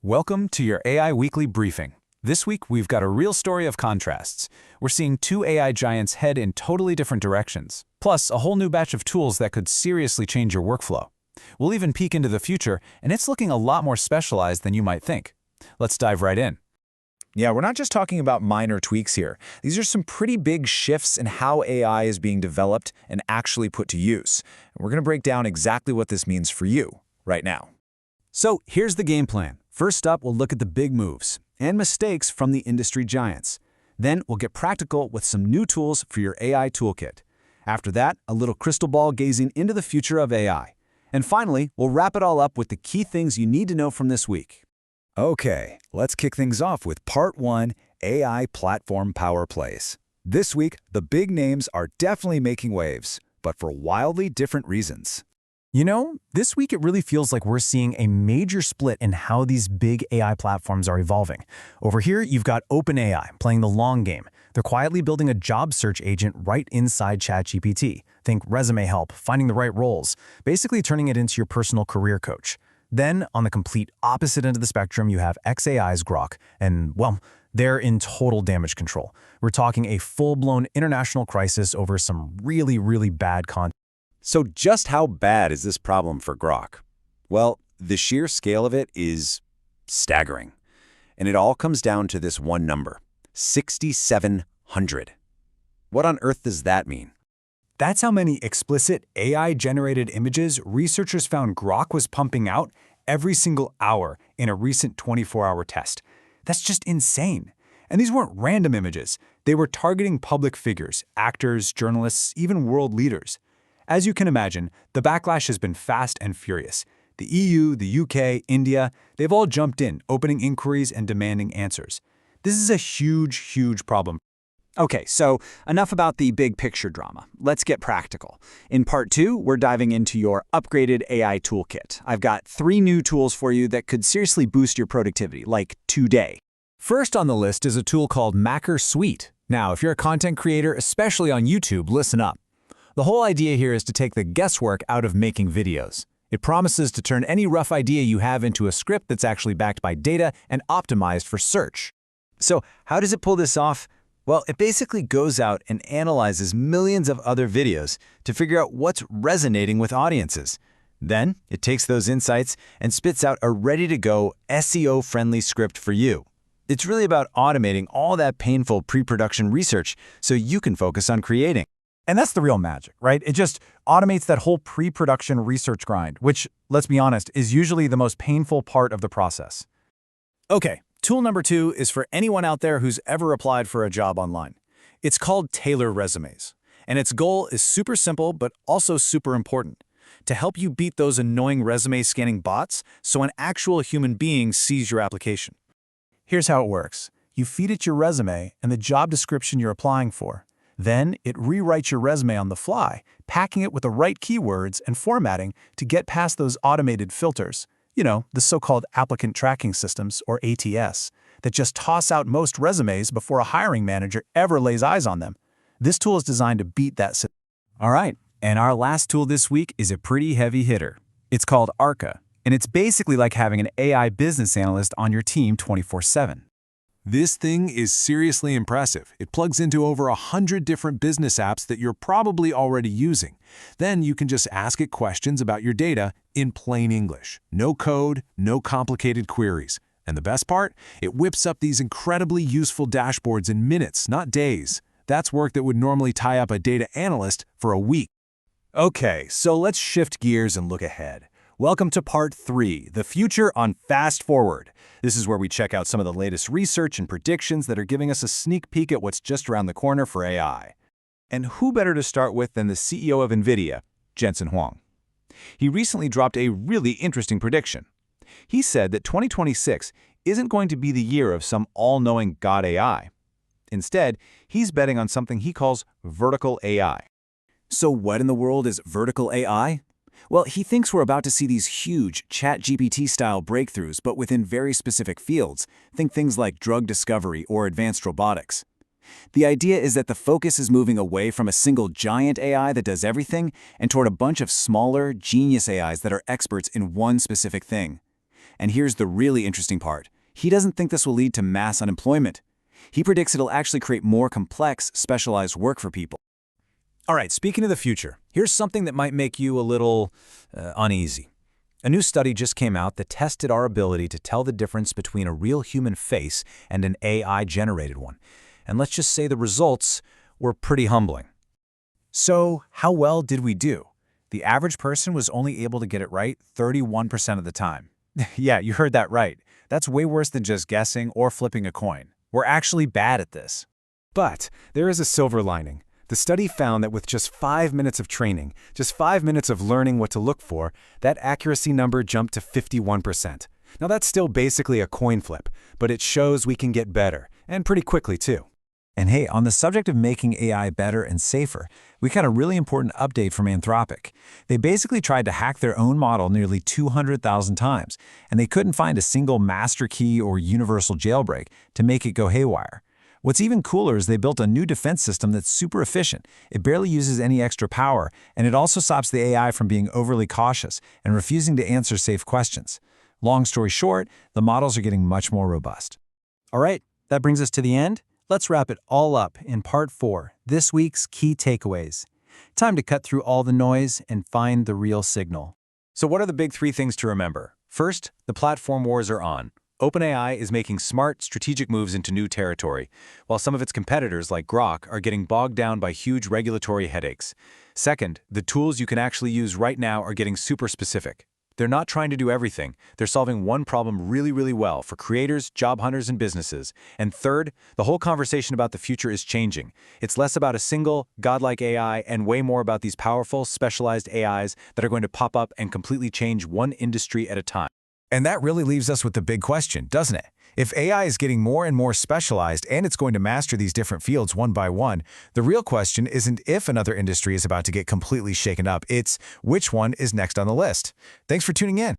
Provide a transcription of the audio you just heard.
Welcome to your AI Weekly Briefing. This week, we've got a real story of contrasts. We're seeing two AI giants head in totally different directions, plus a whole new batch of tools that could seriously change your workflow. We'll even peek into the future, and it's looking a lot more specialized than you might think. Let's dive right in. Yeah, we're not just talking about minor tweaks here. These are some pretty big shifts in how AI is being developed and actually put to use. And we're going to break down exactly what this means for you right now. So here's the game plan. First up, we'll look at the big moves and mistakes from the industry giants. Then we'll get practical with some new tools for your AI toolkit. After that, a little crystal ball gazing into the future of AI. And finally, we'll wrap it all up with the key things you need to know from this week. Okay, let's kick things off with Part 1, AI Platform Power Plays. This week, the big names are definitely making waves, but for wildly different reasons. You know, this week it really feels like we're seeing a major split in how these big AI platforms are evolving. Over here, you've got OpenAI playing the long game. They're quietly building a job search agent right inside ChatGPT. Think resume help, finding the right roles, basically turning it into your personal career coach. Then, on the complete opposite end of the spectrum, you have xAI's Grok, and, well, they're in total damage control. We're talking a full-blown international crisis over some really bad content. So just how bad is this problem for Grok? Well, the sheer scale of it is staggering. And it all comes down to this one number, 6,700. What on earth does that mean? That's how many explicit AI-generated images researchers found Grok was pumping out every single hour in a recent 24-hour test. That's just insane. And these weren't random images. They were targeting public figures, actors, journalists, even world leaders. As you can imagine, the backlash has been fast and furious. The EU, the UK, India, they've all jumped in, opening inquiries and demanding answers. This is a huge problem. Okay, so enough about the big picture drama. Let's get practical. In Part 2, we're diving into your upgraded AI toolkit. I've got 3 new tools for you that could seriously boost your productivity, like today. First on the list is a tool called Maekersuite. Now, if you're a content creator, especially on YouTube, listen up. The whole idea here is to take the guesswork out of making videos. It promises to turn any rough idea you have into a script that's actually backed by data and optimized for search. So how does it pull this off? Well, it basically goes out and analyzes millions of other videos to figure out what's resonating with audiences. Then, it takes those insights and spits out a ready-to-go, SEO-friendly script for you. It's really about automating all that painful pre-production research so you can focus on creating. And that's the real magic, right? It just automates that whole pre-production research grind, which, let's be honest, is usually the most painful part of the process. Okay, tool number 2 is for anyone out there who's ever applied for a job online. It's called Tailor Resumes, and its goal is super simple but also super important, to help you beat those annoying resume scanning bots so an actual human being sees your application. Here's how it works. You feed it your resume and the job description you're applying for. Then it rewrites your resume on the fly, packing it with the right keywords and formatting to get past those automated filters. You know, the so-called applicant tracking systems, or ATS, that just toss out most resumes before a hiring manager ever lays eyes on them. This tool is designed to beat that system. All right, and our last tool this week is a pretty heavy hitter. It's called Arca, and it's basically like having an AI business analyst on your team 24/7. This thing is seriously impressive. It plugs into over 100 different business apps that you're probably already using. Then you can just ask it questions about your data in plain English. No code, no complicated queries. And the best part? It whips up these incredibly useful dashboards in minutes, not days. That's work that would normally tie up a data analyst for a week. Okay, so let's shift gears and look ahead. Welcome to Part 3, the future on Fast Forward. This is where we check out some of the latest research and predictions that are giving us a sneak peek at what's just around the corner for AI. And who better to start with than the CEO of Nvidia, Jensen Huang? He recently dropped a really interesting prediction. He said that 2026 isn't going to be the year of some all-knowing God AI. Instead, he's betting on something he calls vertical AI. So what in the world is vertical AI? Well, he thinks we're about to see these huge ChatGPT-style breakthroughs, but within very specific fields. Think things like drug discovery or advanced robotics. The idea is that the focus is moving away from a single giant AI that does everything and toward a bunch of smaller, genius AIs that are experts in one specific thing. And here's the really interesting part. He doesn't think this will lead to mass unemployment. He predicts it'll actually create more complex, specialized work for people. All right, speaking of the future, here's something that might make you a little uneasy. A new study just came out that tested our ability to tell the difference between a real human face and an AI-generated one. And let's just say the results were pretty humbling. So, how well did we do? The average person was only able to get it right 31% of the time. Yeah, you heard that right. That's way worse than just guessing or flipping a coin. We're actually bad at this. But there is a silver lining. The study found that with just 5 minutes of training, just 5 minutes of learning what to look for, that accuracy number jumped to 51%. Now that's still basically a coin flip, but it shows we can get better, and pretty quickly too. And hey, on the subject of making AI better and safer, we got a really important update from Anthropic. They basically tried to hack their own model nearly 200,000 times, and they couldn't find a single master key or universal jailbreak to make it go haywire. What's even cooler is they built a new defense system that's super efficient. It barely uses any extra power, and it also stops the AI from being overly cautious and refusing to answer safe questions. Long story short, the models are getting much more robust. All right, that brings us to the end. Let's wrap it all up in part 4, this week's key takeaways. Time to cut through all the noise and find the real signal. So what are the big 3 things to remember? First, the platform wars are on. OpenAI is making smart, strategic moves into new territory, while some of its competitors, like Grok, are getting bogged down by huge regulatory headaches. Second, the tools you can actually use right now are getting super specific. They're not trying to do everything. They're solving one problem really, really well for creators, job hunters, and businesses. And third, the whole conversation about the future is changing. It's less about a single, godlike AI and way more about these powerful, specialized AIs that are going to pop up and completely change one industry at a time. And that really leaves us with the big question, doesn't it? If AI is getting more and more specialized and it's going to master these different fields one by one, the real question isn't if another industry is about to get completely shaken up, it's which one is next on the list. Thanks for tuning in.